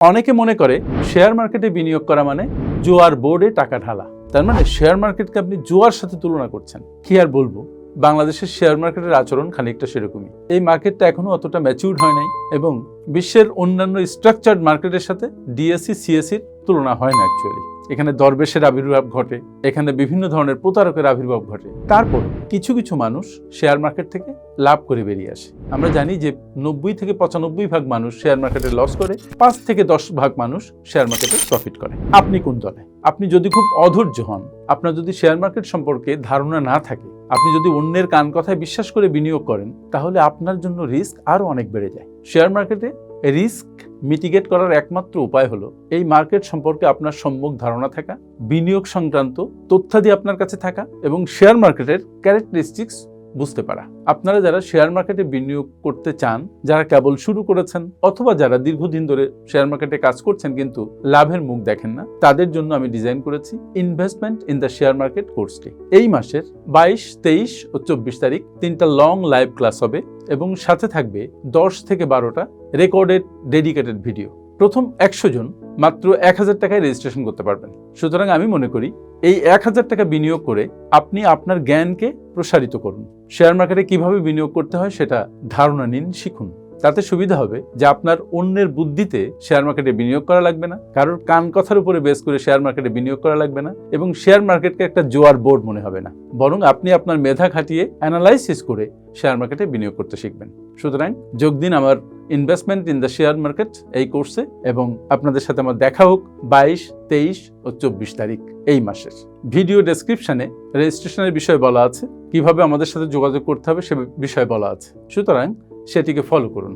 অনেকে মনে করে শেয়ার মার্কেটে বিনিয়োগ করা মানে জুয়ার বোর্ডে টাকা ঢালা। তার মানে শেয়ার মার্কেটকে আপনি জুয়ার সাথে তুলনা করছেন। কি আর বলবো, বাংলাদেশের শেয়ার মার্কেটের আচরণ খানিকটা সেরকমই। এই মার্কেটটা এখনো অতটা ম্যাচিউরড হয় নাই এবং বিশ্বের অন্যান্য স্ট্রাকচার্ড মার্কেটের সাথে ডিএসসি সিএসসির তুলনা হয় না অ্যাকচুয়ালি। এখানে দরবেশের আবির্ভাব ঘটে, এখানে বিভিন্ন ধরনের প্রতারকের আবির্ভাব ঘটে। তারপর কিছু কিছু মানুষ শেয়ার মার্কেট থেকে লাভ করে বেরিয়ে আসে। আমরা জানি যে 90 থেকে 95% মানুষ শেয়ার মার্কেটে লস করে, 5 থেকে 10% মানুষ শেয়ার মার্কেটে প্রফিট করে। আপনি কোন দলে? আপনি যদি খুব অধৈর্য হন, আপনার যদি শেয়ার মার্কেট সম্পর্কে ধারণা না থাকে, আপনি যদি অন্যের কান কথায় বিশ্বাস করে বিনিয়োগ করেন, তাহলে আপনার জন্য রিস্ক আরো অনেক বেড়ে যায়। শেয়ার মার্কেটে রিস্ক মিটিগেট করার একমাত্র উপায় হলো এই মার্কেট সম্পর্কে আপনার সম্যক ধারণা থাকা, বিনিয়োগ সংক্রান্ত তথ্যাদি আপনার কাছে থাকা এবং শেয়ার মার্কেটের ক্যারেক্টারিস্টিক্স বুঝতে পারা। আপনারা যারা শেয়ার মার্কেটে বিনিয়োগ করতে চান, যারা কেবল শুরু করেছেন অথবা যারা দীর্ঘদিন ধরে শেয়ার মার্কেটে কাজ করছেন কিন্তু লাভের মুখ দেখেন না, তাদের জন্য আমি ডিজাইন করেছি investment in the share market কোর্সটি। এই মাসের 22, 23 ও 24 তারিখ 3টা লং লাইভ ক্লাস হবে এবং সাথে থাকবে 10 থেকে 12টা রেকর্ডেড ডেডিকেটেড ভিডিও। প্রথম 100 জন মাত্র 1000 টাকায় রেজিস্ট্রেশন করতে পারবেন। সুতরাং আমি মনে করি এই 1000 টাকা বিনিয়োগ করে আপনি আপনার জ্ঞানকে প্রসারিত করুন। শেয়ার মার্কেটে কিভাবে বিনিয়োগ করতে হয় সেটা ধারণা নিন, শিখুন। তাতে সুবিধা হবে যে আপনার অন্যের বুদ্ধিতে শেয়ার মার্কেটে বিনিয়োগ করা লাগবে না, কারোর কান কথার উপরে বেস করে শেয়ার মার্কেটে বিনিয়োগ করা লাগবে না এবং শেয়ার মার্কেটকে একটা জোয়ার বোর্ড মনে হবে না, বরং আপনি আপনার মেধা খাটিয়ে অ্যানালাইসিস করে শেয়ার মার্কেটে বিনিয়োগ করতে শিখবেন। সুতরাং যোগ দিন আমার investment in the share market এই কোর্সে এবং আপনাদের সাথে আমার দেখা হোক 22, 23 ও 24 তারিখ এই মাসের। ভিডিও ডেসক্রিপশনে রেজিস্ট্রেশনের বিষয় বলা আছে, কিভাবে আমাদের সাথে যোগাযোগ করতে হবে সে বিষয় বলা আছে। সুতরাং সেটিকে ফলো করুন।